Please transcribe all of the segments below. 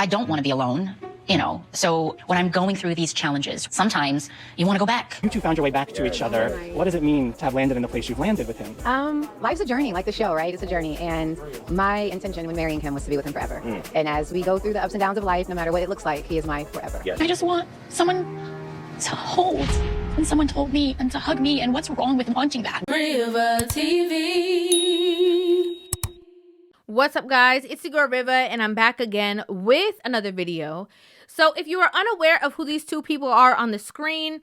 I don't want to be alone. You know, so when I'm going through these challenges, sometimes you want to go back. You two found your way back to each other. What does it mean to have landed in the place you've landed with him? Life's a journey, like the show, right? It's a journey. And my intention when marrying him was to be with him forever. And as we go through the ups and downs of life, no matter what it looks like, he is my forever. Yes. I just want someone to hold. And someone told me and to hug me. And what's wrong with wanting that? Rivah TV. What's up, guys? It's your girl Rivah, and I'm back again with another video. So if you are unaware of who these two people are on the screen,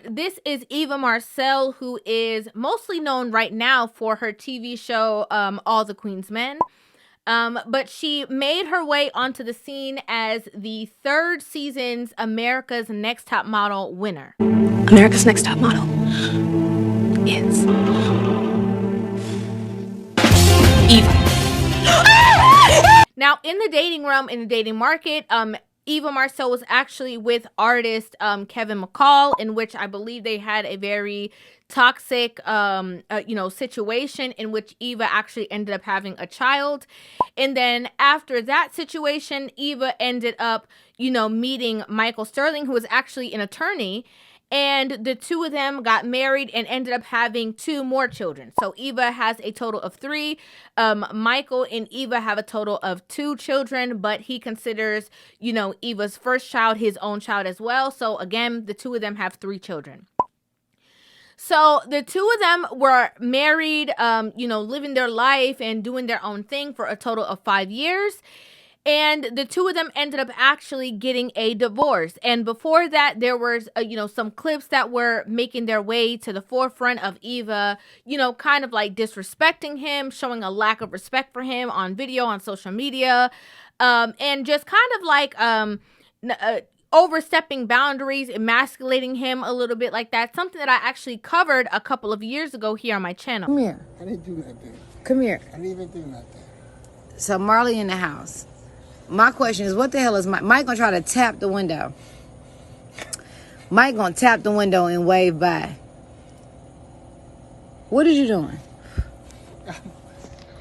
this is Eva Marcille, who is mostly known right now for her TV show, All the Queen's Men. But she made her way onto the scene as the third season's America's Next Top Model winner. America's Next Top Model is Eva. Now, in the dating realm, in the dating market, Eva Marcille was actually with artist Kevin McCall, in which I believe they had a very toxic, situation in which Eva actually ended up having a child. And then after that situation, Eva ended up, meeting Michael Sterling, who was actually an attorney. And the two of them got married and ended up having 2 more children. So Eva has a total of 3. Michael and Eva have a total of 2 children, but he considers, Eva's first child his own child as well. So again, the 2 of them have 3 children. So the 2 of them were married, living their life and doing their own thing for a total of 5 years. And the 2 of them ended up actually getting a divorce. And before that, there was, some clips that were making their way to the forefront of Eva, kind of like disrespecting him, showing a lack of respect for him on video, on social media, and just kind of like overstepping boundaries, emasculating him a little bit like that. Something that I actually covered a couple of years ago here on my channel. Come here. I didn't do nothing. Come here. I didn't even do nothing. So Marley in the house. My question is, what the hell is Mike gonna try to tap the window? Mike gonna tap the window and wave by. What are you doing? I'm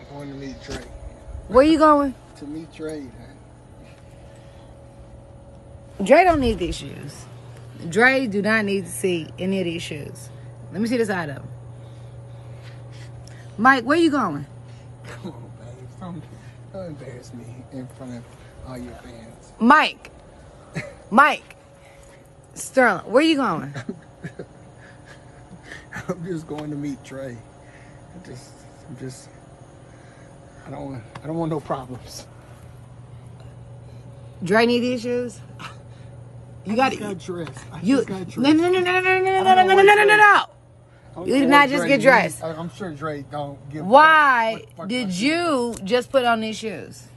going to meet Trey. Where you going? To meet Trey. Dre don't need these shoes. Dre do not need to see any of these shoes. Let me see the side of them. Mike, where you going? Come on, babe. Don't embarrass me in front of all your fans. Mike. Sterling, where you going? I'm just going to meet Trey. I don't want no problems. Dre need these shoes? You got dressed. No. You did not just get dressed. I'm sure Dre don't give. Why did you just put on these shoes?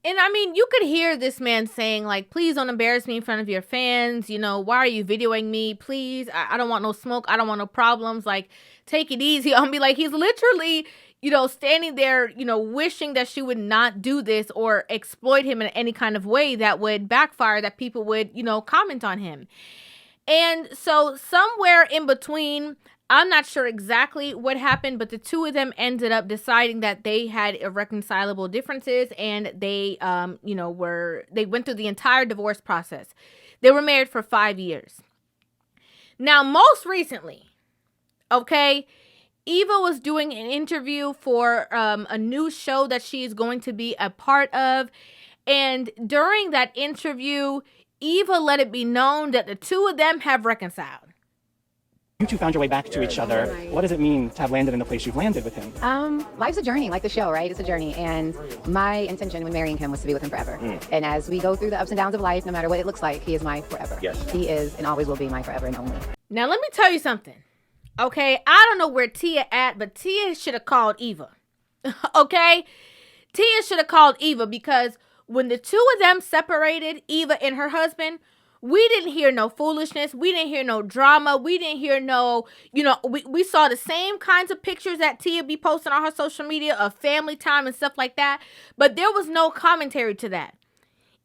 And I mean, you could hear this man saying, like, please don't embarrass me in front of your fans. Why are you videoing me? Please, I don't want no smoke. I don't want no problems. Like, take it easy on me. Like, he's literally, standing there, wishing that she would not do this or exploit him in any kind of way that would backfire, that people would, comment on him. And so somewhere in between, I'm not sure exactly what happened, but the 2 of them ended up deciding that they had irreconcilable differences, and they, they went through the entire divorce process. They were married for 5 years. Now, most recently, Eva was doing an interview for a new show that she is going to be a part of, and during that interview, Eva let it be known that the 2 of them have reconciled. You two found your way back to each other. What does it mean to have landed in the place you've landed with him? Life's a journey, like the show, right? It's a journey. And my intention when marrying him was to be with him forever. And as we go through the ups and downs of life, no matter what it looks like, he is my forever. Yes. He is and always will be my forever and only. Now, let me tell you something. Okay, I don't know where Tia at, but Tia should have called Eva. Okay? Tia should have called Eva, because when the 2 of them separated, Eva and her husband, we didn't hear no foolishness. We didn't hear no drama. We didn't hear no, we saw the same kinds of pictures that Tia be posting on her social media of family time and stuff like that. But there was no commentary to that.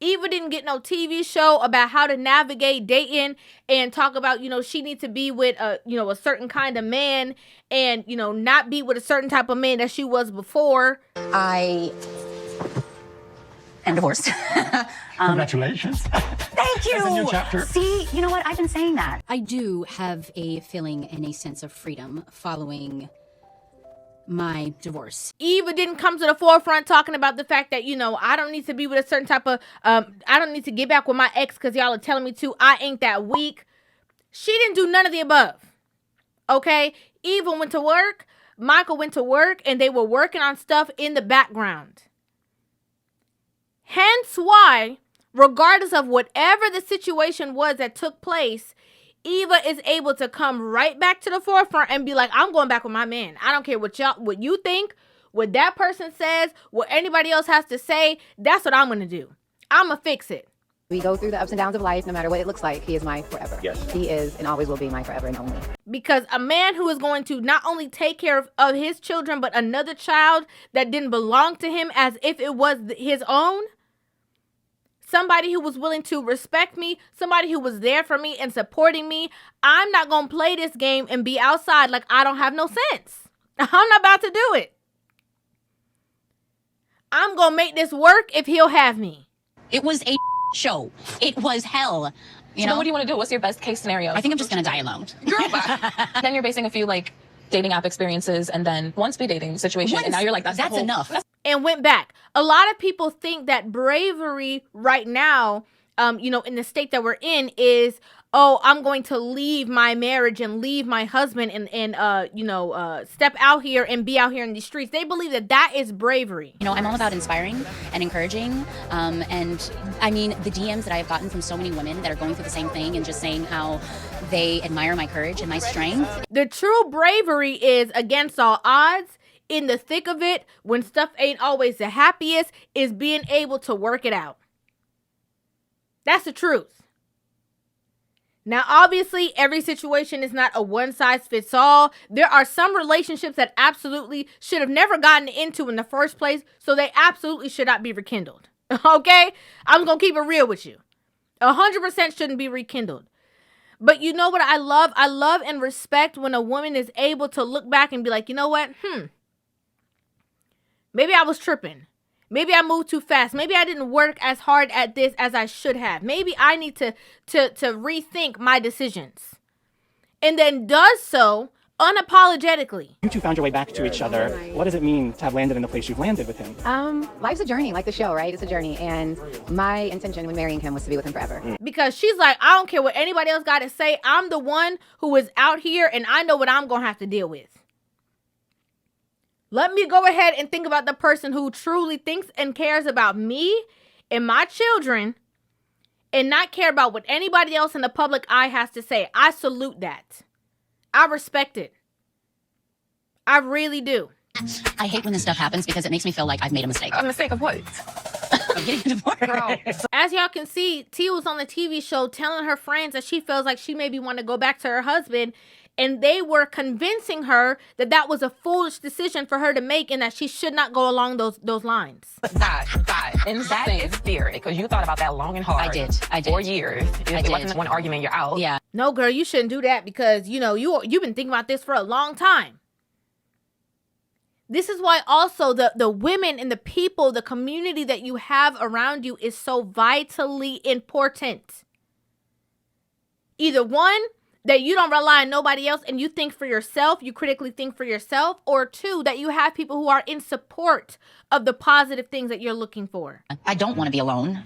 Eva didn't get no TV show about how to navigate dating and talk about, she needs to be with a certain kind of man and, not be with a certain type of man that she was before. I and divorced. Congratulations. Thank you. It's a new chapter. See, you know what? I've been saying that. I do have a feeling and a sense of freedom following my divorce. Eva didn't come to the forefront talking about the fact that, you know, I don't need to be with a certain type of, I don't need to get back with my ex because y'all are telling me to. I ain't that weak. She didn't do none of the above. Okay? Eva went to work. Michael went to work, and they were working on stuff in the background. Hence why, regardless of whatever the situation was that took place, Eva is able to come right back to the forefront and be like, I'm going back with my man. I don't care what you think, what that person says, what anybody else has to say. That's what I'm going to do. I'm going to fix it. We go through the ups and downs of life, no matter what it looks like. He is my forever. Yes. He is and always will be my forever and only. Because a man who is going to not only take care of his children, but another child that didn't belong to him as if it was his own. Somebody who was willing to respect me, somebody who was there for me and supporting me. I'm not going to play this game and be outside like I don't have no sense. I'm not about to do it. I'm going to make this work if he'll have me. It was a show. It was hell. You know? What do you want to do? What's your best case scenario? I think I'm just going to die alone. Girl, bye. Then you're basing a few like dating app experiences and then one speed dating situation. And now you're like, that's enough. And went back. A lot of people think that bravery right now, in the state that we're in is, oh, I'm going to leave my marriage and leave my husband and step out here and be out here in the streets. They believe that is bravery. You know, I'm all about inspiring and encouraging. And I mean, the DMs that I've gotten from so many women that are going through the same thing and just saying how they admire my courage and my strength. The true bravery is against all odds, in the thick of it, when stuff ain't always the happiest, is being able to work it out. That's the truth. Now, obviously, every situation is not a one-size-fits-all. There are some relationships that absolutely should have never gotten into in the first place, so they absolutely should not be rekindled. Okay? I'm going to keep it real with you. 100% shouldn't be rekindled. But you know what I love? I love and respect when a woman is able to look back and be like, you know what? Maybe I was tripping. Maybe I moved too fast. Maybe I didn't work as hard at this as I should have. Maybe I need to rethink my decisions. And then does so unapologetically. You two found your way back to each other. What does it mean to have landed in the place you've landed with him? Life's a journey, like the show, right? It's a journey. And my intention when marrying him was to be with him forever. Because she's like, I don't care what anybody else got to say. I'm the one who is out here and I know what I'm going to have to deal with. Let me go ahead and think about the person who truly thinks and cares about me and my children and not care about what anybody else in the public eye has to say. I salute that. I respect it. I really do. I hate when this stuff happens because it makes me feel like I've made a mistake. A mistake of what? Of getting divorced. As y'all can see, Tia was on the TV show telling her friends that she feels like she maybe want to go back to her husband. And they were convincing her that was a foolish decision for her to make and that she should not go along those lines. God. And that is scary because you thought about that long and hard. I did. 4 years. It wasn't one argument, you're out. Yeah. No, girl, you shouldn't do that because, you've been thinking about this for a long time. This is why also the women and the people, the community that you have around you is so vitally important. Either one, that you don't rely on nobody else and you think for yourself, you critically think for yourself, or two, that you have people who are in support of the positive things that you're looking for. I don't want to be alone,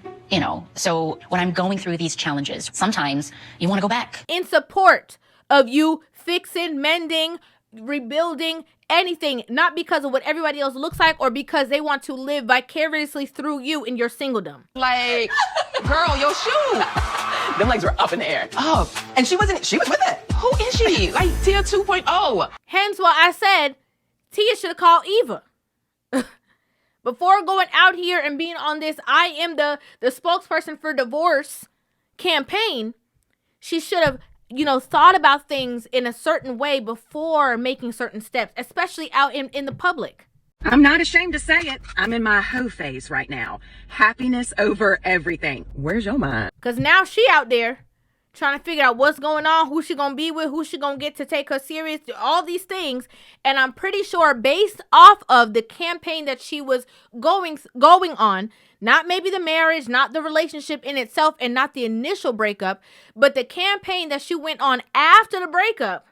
so when I'm going through these challenges, sometimes you want to go back. In support of you fixing, mending, rebuilding, anything, not because of what everybody else looks like or because they want to live vicariously through you in your singledom. Like, girl, your shoe. Them legs were up in the air. Oh, and she was with it. Who is she? Like Tia 2.0. Hence why I said Tia should have called Eva. Before going out here and being on this I am the spokesperson for divorce campaign, she should have, thought about things in a certain way before making certain steps, especially out in the public. I'm not ashamed to say it. I'm in my hoe phase right now. Happiness over everything. Where's your mind? Because now she out there trying to figure out what's going on, who she going to be with, who she going to get to take her serious, all these things. And I'm pretty sure based off of the campaign that she was going on, Not maybe the marriage, not the relationship in itself, and not the initial breakup, but the campaign that she went on after the breakup.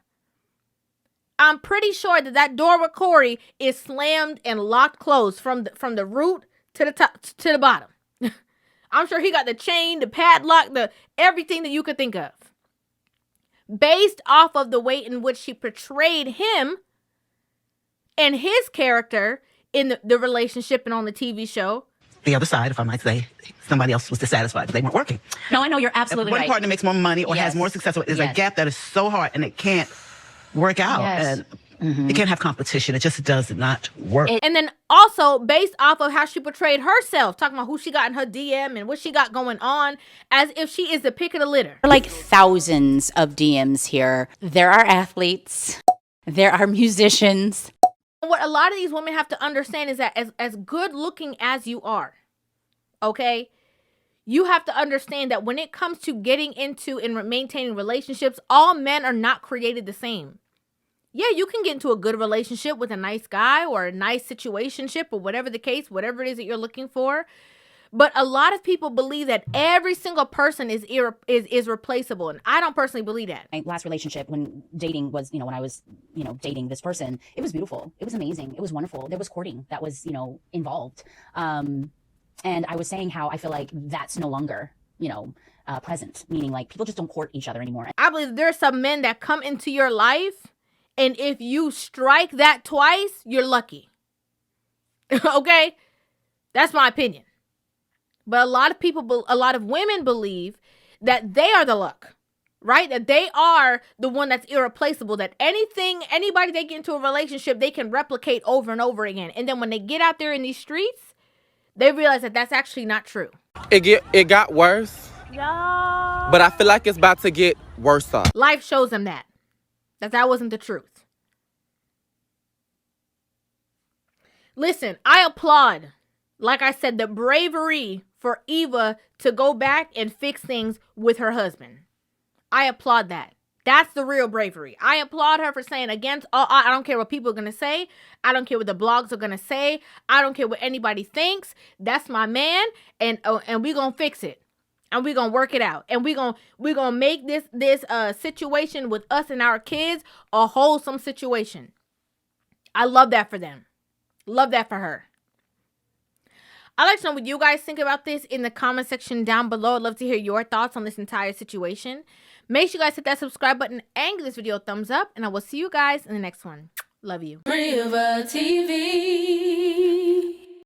I'm pretty sure that that door with Corey is slammed and locked closed from the root to the top to the bottom. I'm sure he got the chain, the padlock, the everything that you could think of. Based off of the way in which she portrayed him and his character in the relationship and on the TV show. The other side, if I might say, somebody else was dissatisfied. They weren't working. No, I know you're absolutely One right. partner makes more money or has more success. There's a gap that is so hard and it can't work out. Yes. And it can't have competition. It just does not work. And then also based off of how she portrayed herself, talking about who she got in her DM and what she got going on, as if she is the pick of the litter. Like thousands of DMs here. There are athletes. There are musicians. What a lot of these women have to understand is that as good looking as you are, okay, you have to understand that when it comes to getting into and maintaining relationships, all men are not created the same. Yeah, you can get into a good relationship with a nice guy or a nice situationship or whatever the case, whatever it is that you're looking for. But a lot of people believe that every single person is replaceable. And I don't personally believe that. My last relationship when dating was, when I was, dating this person, it was beautiful. It was amazing. It was wonderful. There was courting that was, involved. And I was saying how I feel like that's no longer, present, meaning like people just don't court each other anymore. I believe there are some men that come into your life, and if you strike that twice, you're lucky. Okay? That's my opinion. But a lot of women believe that they are the luck, right? That they are the one that's irreplaceable, that anybody they get into a relationship, they can replicate over and over again. And then when they get out there in these streets, they realize that that's actually not true. It got worse, but I feel like it's about to get worse. Life shows them that wasn't the truth. Listen, I applaud, like I said, the bravery for Eva to go back and fix things with her husband. I applaud that. That's the real bravery. I applaud her for saying I don't care what people are going to say. I don't care what the blogs are going to say. I don't care what anybody thinks. That's my man, and we're going to fix it. And we're going to work it out. And we're going to make this situation with us and our kids a wholesome situation. I love that for them. Love that for her. I'd like to know what you guys think about this in the comment section down below. I'd love to hear your thoughts on this entire situation. Make sure you guys hit that subscribe button and give this video a thumbs up. And I will see you guys in the next one. Love you. Rivah TV.